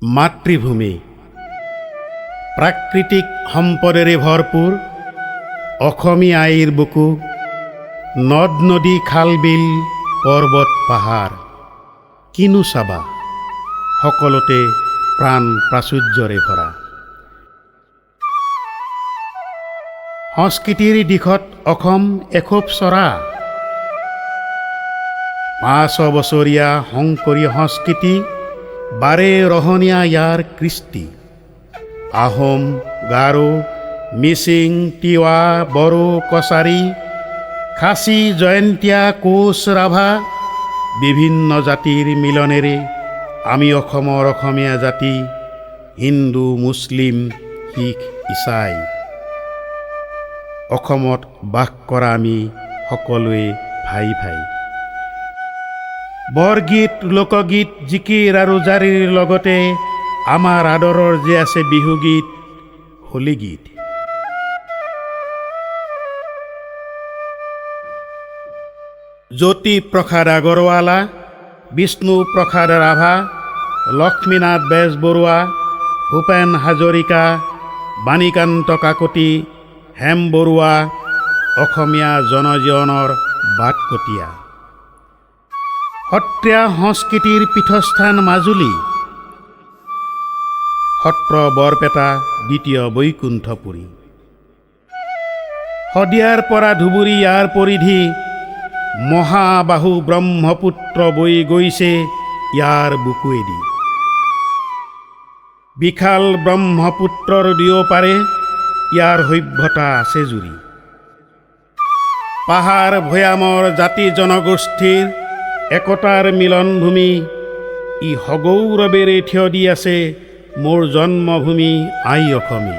মাতৃভূমি প্ৰাকৃতিক সম্পদেৰে ভৰপূৰ অসমীয়া আইৰ বুকু নদ নদী খাল বিল পৰ্বত পাহাৰ কিনো চাবা সকলোতে প্ৰাণ প্ৰাচুৰ্যৰে ভৰা সংস্কৃতিৰ দিশত অসম এখোপ চৰা 500 বছৰীয়া শংকৰী সংস্কৃতি বাৰে ৰহণীয়া ইয়াৰ কৃষ্টি আহোম গাৰো মিচিং তিৱা বড়ো কছাৰী খাচী জয়ন্তীয়া কোচ ৰাভা বিভিন্ন জাতিৰ মিলনেৰে আমি অসমৰ অসমীয়া জাতি হিন্দু মুছলিম শিখ ইছাই অসমত বাস কৰা আমি সকলোৱে ভাই ভাই বৰগীত লোকগীত জিকিৰ আৰু জাৰিৰ লগতে আমাৰ আদৰৰ যে আছে বিহুগীত হোলীগীত জ্যোতি প্ৰসাদ আগৰৱালা বিষ্ণু প্ৰসাদ ৰাভা লক্ষ্মীনাথ বেজবৰুৱা ভূপেন হাজৰিকা বাণীকান্ত কাকতি হেম বৰুৱা অসমীয়া জনজীৱনৰ বাটকটীয়া সত্ৰীয়া সংস্কৃতিৰ পীঠস্থান মাজুলী সত্ৰ বৰপেটা দ্বিতীয় বৈকুণ্ঠপুৰী শদিয়াৰ পৰা ধুবুৰী ইয়াৰ পৰিধি মহাবাহু ব্ৰহ্মপুত্ৰ বৈ গৈছে ইয়াৰ বুকুৱেদি বিশাল ব্ৰহ্মপুত্ৰৰ দুয়োপাৰে ইয়াৰ সভ্যতা আছে জুৰি পাহাৰ ভৈয়ামৰ জাতি জনগোষ্ঠীৰ একতাৰ মিলনভূমি ই সগৌৰৱেৰে থিয় দি আছে মোৰ জন্মভূমি আই অসমী।